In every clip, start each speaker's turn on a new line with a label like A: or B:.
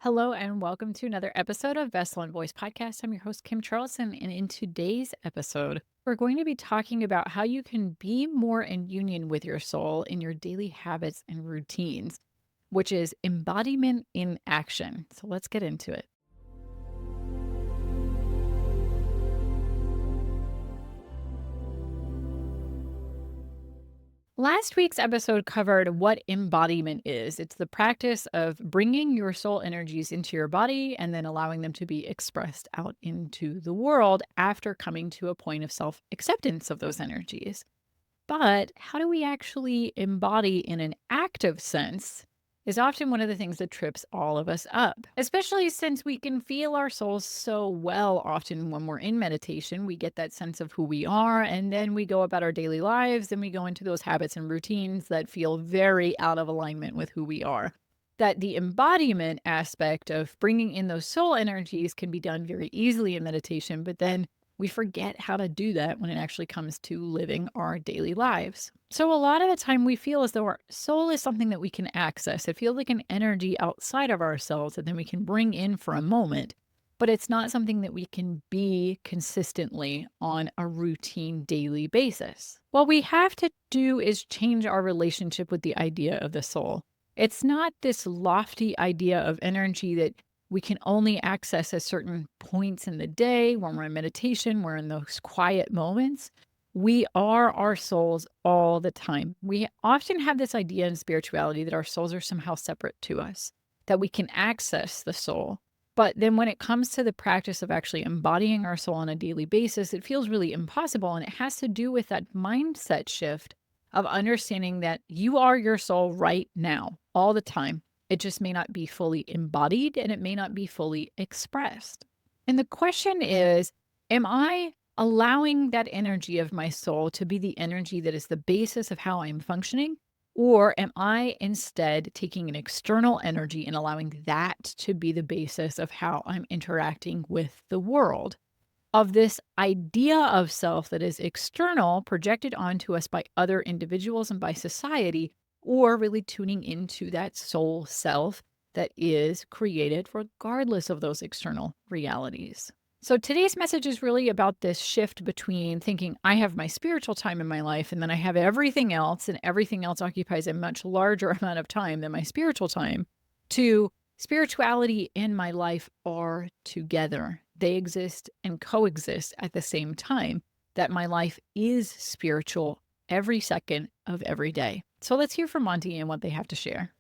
A: Hello and welcome to another episode of Vessel and Voice Podcast. I'm your host, Kim Charlson, and in today's episode, we're going to be talking about how you can be more in union with your soul in your daily habits and routines, which is embodiment in action. So let's get into it. Last week's episode covered what embodiment is. It's the practice of bringing your soul energies into your body and then allowing them to be expressed out into the world after coming to a point of self acceptance of those energies. But how do we actually embody in an active sense is often one of the things that trips all of us up, especially since we can feel our souls so well often when we're in meditation. We get that sense of who we are, and then we go about our daily lives and we go into those habits and routines that feel very out of alignment with who we are. That the embodiment aspect of bringing in those soul energies can be done very easily in meditation, but then we forget how to do that when it actually comes to living our daily lives. So, a lot of the time, we feel as though our soul is something that we can access. It feels like an energy outside of ourselves that then we can bring in for a moment, but it's not something that we can be consistently on a routine daily basis. What we have to do is change our relationship with the idea of the soul. It's not this lofty idea of energy that we can only access at certain points in the day when we're in meditation, we're in those quiet moments. We are our souls all the time. We often have this idea in spirituality that our souls are somehow separate to us, that we can access the soul. But then when it comes to the practice of actually embodying our soul on a daily basis, it feels really impossible. And it has to do with that mindset shift of understanding that you are your soul right now, all the time. It just may not be fully embodied and it may not be fully expressed. And the question is, am I allowing that energy of my soul to be the energy that is the basis of how I'm functioning? Or am I instead taking an external energy and allowing that to be the basis of how I'm interacting with the world? Of this idea of self that is external, projected onto us by other individuals and by society, or really tuning into that soul self that is created regardless of those external realities. So today's message is really about this shift between thinking I have my spiritual time in my life and then I have everything else, and everything else occupies a much larger amount of time than my spiritual time, to spirituality and my life are together. They exist and coexist at the same time, that my life is spiritual every second of every day. So let's hear from Monty and what they have to share.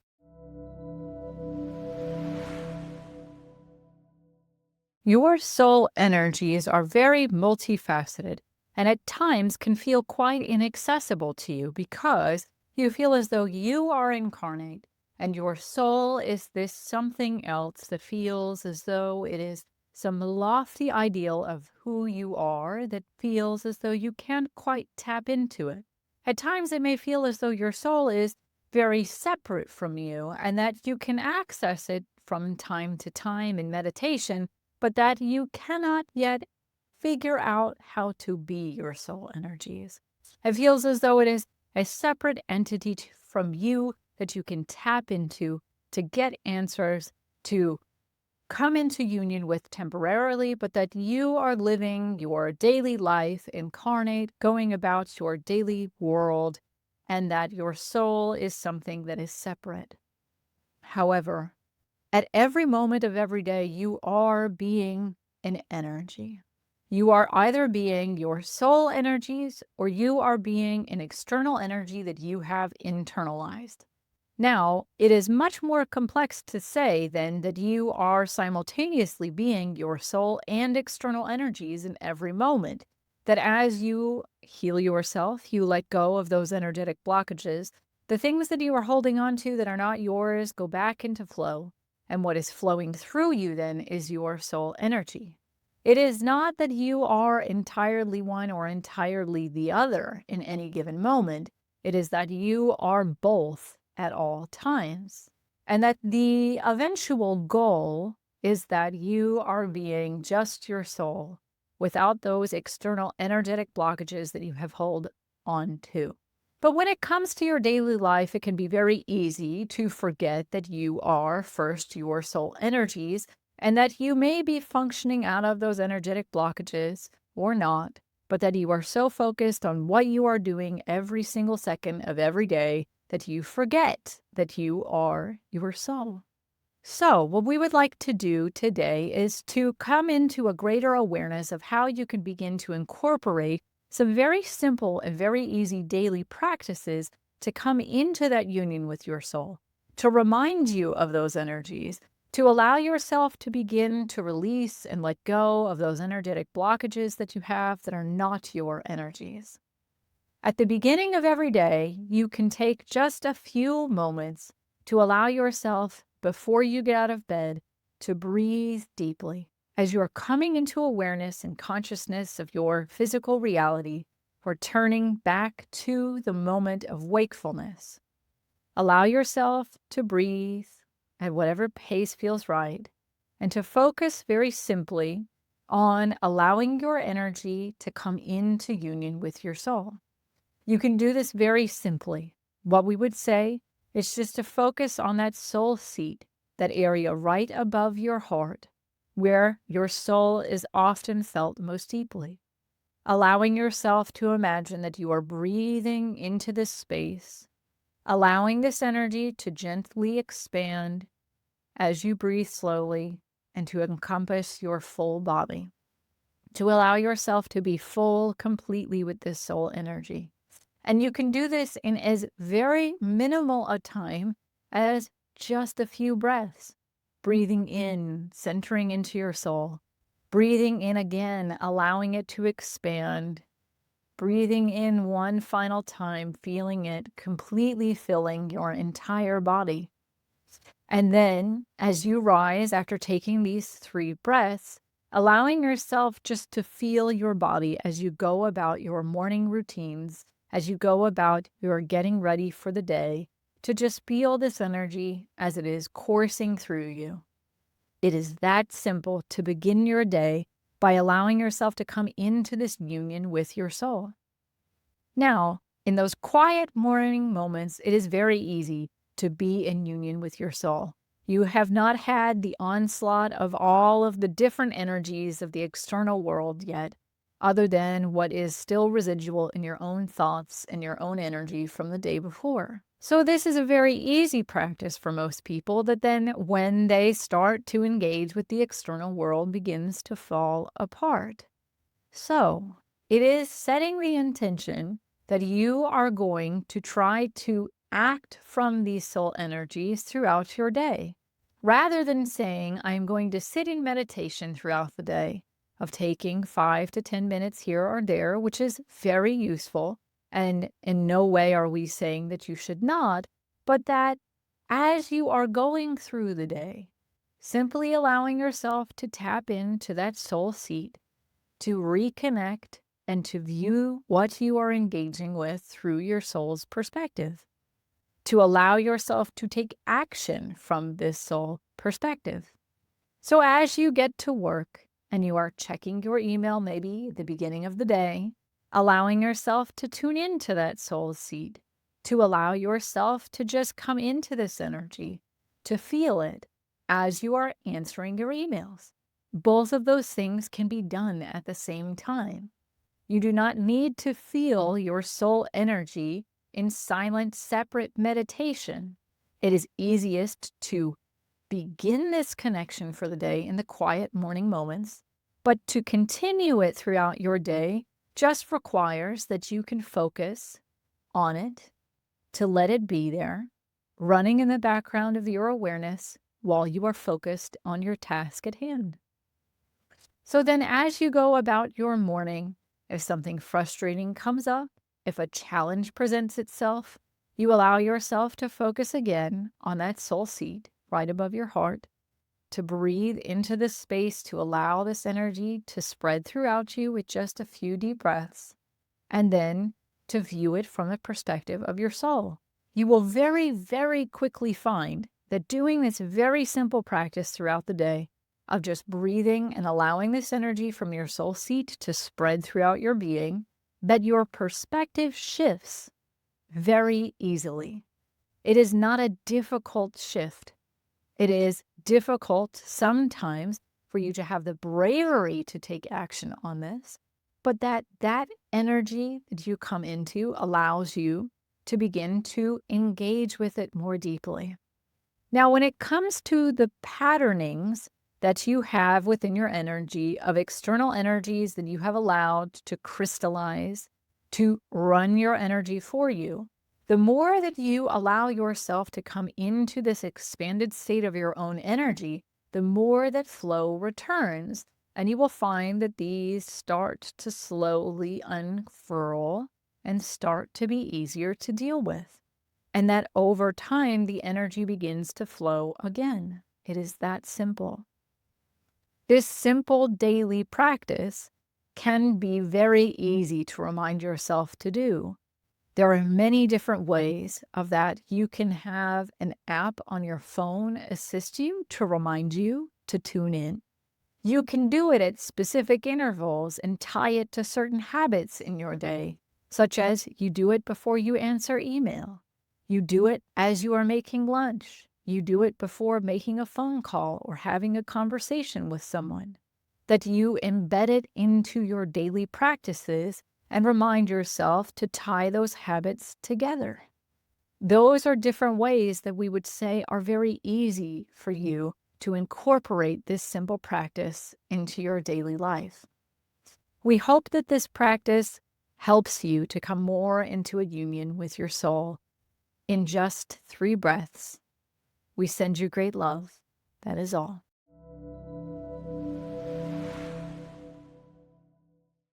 A: Your soul energies are very multifaceted and at times can feel quite inaccessible to you because you feel as though you are incarnate and your soul is this something else that feels as though it is some lofty ideal of who you are that feels as though you can't quite tap into it. At times, it may feel as though your soul is very separate from you and that you can access it from time to time in meditation, but that you cannot yet figure out how to be your soul energies. It feels as though it is a separate entity from you that you can tap into to get answers, to come into union with temporarily, but that you are living your daily life incarnate, going about your daily world, and that your soul is something that is separate. However, at every moment of every day, you are being an energy. You are either being your soul energies or you are being an external energy that you have internalized. Now, it is much more complex to say then that you are simultaneously being your soul and external energies in every moment. That as you heal yourself, you let go of those energetic blockages, the things that you are holding on to that are not yours go back into flow. And what is flowing through you then is your soul energy. It is not that you are entirely one or entirely the other in any given moment. It is that you are both at all times. And that the eventual goal is that you are being just your soul without those external energetic blockages that you have held on to. But when it comes to your daily life, it can be very easy to forget that you are first your soul energies and that you may be functioning out of those energetic blockages or not, but that you are so focused on what you are doing every single second of every day that you forget that you are your soul. So, what we would like to do today is to come into a greater awareness of how you can begin to incorporate some very simple and very easy daily practices to come into that union with your soul, to remind you of those energies, to allow yourself to begin to release and let go of those energetic blockages that you have that are not your energies. At the beginning of every day, you can take just a few moments to allow yourself, before you get out of bed, to breathe deeply as you are coming into awareness and consciousness of your physical reality, or turning back to the moment of wakefulness. Allow yourself to breathe at whatever pace feels right, and to focus very simply on allowing your energy to come into union with your soul. You can do this very simply. What we would say is just to focus on that soul seat, that area right above your heart, where your soul is often felt most deeply. Allowing yourself to imagine that you are breathing into this space, allowing this energy to gently expand as you breathe slowly and to encompass your full body, to allow yourself to be full completely with this soul energy. And you can do this in as very minimal a time as just a few breaths. Breathing in, centering into your soul. Breathing in again, allowing it to expand. Breathing in one final time, feeling it completely filling your entire body. And then, as you rise after taking these 3 breaths, allowing yourself just to feel your body as you go about your morning routines, as you go about your getting ready for the day, to just feel this energy as it is coursing through you. It is that simple to begin your day by allowing yourself to come into this union with your soul. Now, in those quiet morning moments, it is very easy to be in union with your soul. You have not had the onslaught of all of the different energies of the external world yet, other than what is still residual in your own thoughts and your own energy from the day before. So this is a very easy practice for most people that then when they start to engage with the external world begins to fall apart. So it is setting the intention that you are going to try to act from these soul energies throughout your day, rather than saying, I'm going to sit in meditation throughout the day, of taking 5 to 10 minutes here or there, which is very useful. And in no way are we saying that you should not, but that as you are going through the day, simply allowing yourself to tap into that soul seat, to reconnect and to view what you are engaging with through your soul's perspective, to allow yourself to take action from this soul perspective. So as you get to work and you are checking your email maybe at the beginning of the day, allowing yourself to tune into that soul seat, to allow yourself to just come into this energy, to feel it as you are answering your emails. Both of those things can be done at the same time. You do not need to feel your soul energy in silent, separate meditation. It is easiest to begin this connection for the day in the quiet morning moments, but to continue it throughout your day just requires that you can focus on it, to let it be there, running in the background of your awareness while you are focused on your task at hand. So then as you go about your morning, if something frustrating comes up, if a challenge presents itself, you allow yourself to focus again on that soul seat right above your heart, to breathe into this space, to allow this energy to spread throughout you with just a few deep breaths, and then to view it from the perspective of your soul. You will very, very quickly find that doing this very simple practice throughout the day of just breathing and allowing this energy from your soul seat to spread throughout your being, that your perspective shifts very easily. It is not a difficult shift. It is difficult sometimes for you to have the bravery to take action on this, but that energy that you come into allows you to begin to engage with it more deeply. Now, when it comes to the patternings that you have within your energy of external energies that you have allowed to crystallize, to run your energy for you, the more that you allow yourself to come into this expanded state of your own energy, the more that flow returns. And you will find that these start to slowly unfurl and start to be easier to deal with. And that over time, the energy begins to flow again. It is that simple. This simple daily practice can be very easy to remind yourself to do. There are many different ways of that. You can have an app on your phone assist you to remind you to tune in. You can do it at specific intervals and tie it to certain habits in your day, such as you do it before you answer email. You do it as you are making lunch. You do it before making a phone call or having a conversation with someone. That you embed it into your daily practices and remind yourself to tie those habits together. Those are different ways that we would say are very easy for you to incorporate this simple practice into your daily life. We hope that this practice helps you to come more into a union with your soul. In just 3 breaths, we send you great love. That is all.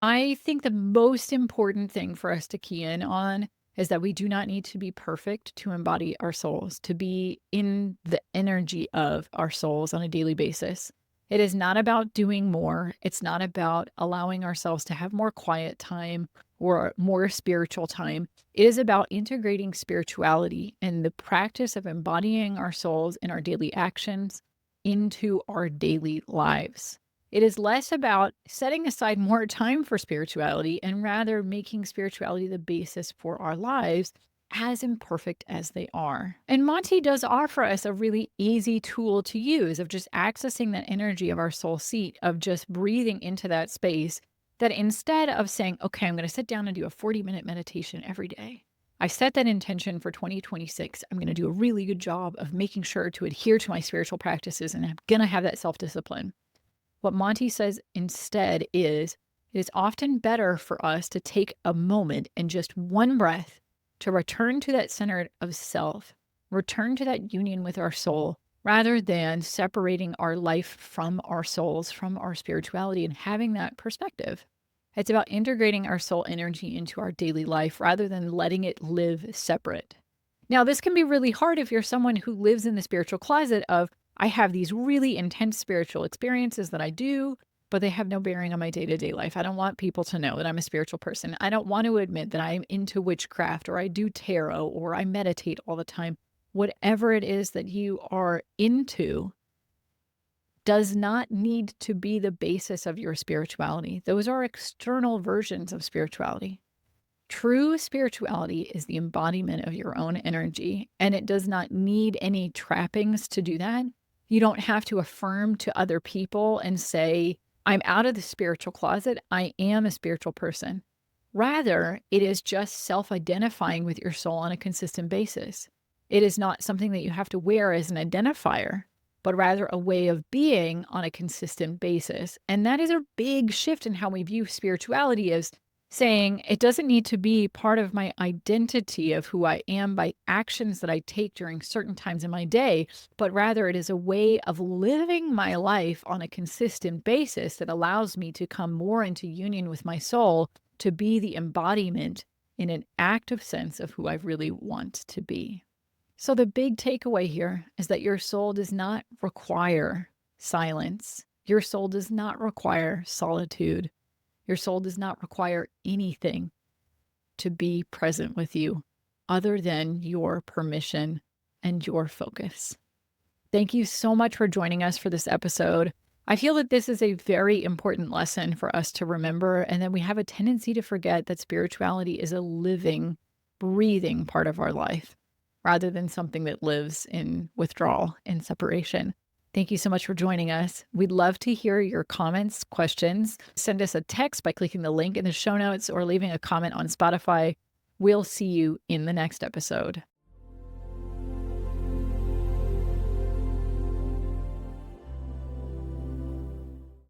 A: I think the most important thing for us to key in on is that we do not need to be perfect to embody our souls, to be in the energy of our souls on a daily basis. It is not about doing more. It's not about allowing ourselves to have more quiet time or more spiritual time. It is about integrating spirituality and the practice of embodying our souls in our daily actions into our daily lives. It is less about setting aside more time for spirituality and rather making spirituality the basis for our lives, as imperfect as they are. And Monty does offer us a really easy tool to use of just accessing that energy of our soul seat, of just breathing into that space, that instead of saying, okay, I'm going to sit down and do a 40-minute meditation every day. I set that intention for 2026. I'm going to do a really good job of making sure to adhere to my spiritual practices, and I'm going to have that self-discipline. What Monty says instead is, it is often better for us to take a moment and just one breath to return to that center of self, return to that union with our soul, rather than separating our life from our souls, from our spirituality, and having that perspective. It's about integrating our soul energy into our daily life rather than letting it live separate. Now, this can be really hard if you're someone who lives in the spiritual closet of, I have these really intense spiritual experiences that I do, but they have no bearing on my day-to-day life. I don't want people to know that I'm a spiritual person. I don't want to admit that I'm into witchcraft or I do tarot or I meditate all the time. Whatever it is that you are into does not need to be the basis of your spirituality. Those are external versions of spirituality. True spirituality is the embodiment of your own energy, and it does not need any trappings to do that. You don't have to affirm to other people and say, I'm out of the spiritual closet. I am a spiritual person. Rather, it is just self-identifying with your soul on a consistent basis. It is not something that you have to wear as an identifier, but rather a way of being on a consistent basis. And that is a big shift in how we view spirituality, as saying it doesn't need to be part of my identity of who I am by actions that I take during certain times in my day, but rather it is a way of living my life on a consistent basis that allows me to come more into union with my soul, to be the embodiment in an active sense of who I really want to be. So the big takeaway here is that your soul does not require silence. Your soul does not require solitude. Your soul does not require anything to be present with you other than your permission and your focus. Thank you so much for joining us for this episode. I feel that this is a very important lesson for us to remember, and that we have a tendency to forget that spirituality is a living breathing part of our life rather than something that lives in withdrawal and separation. Thank you so much for joining us. We'd love to hear your comments, questions. Send us a text by clicking the link in the show notes or leaving a comment on Spotify. We'll see you in the next episode.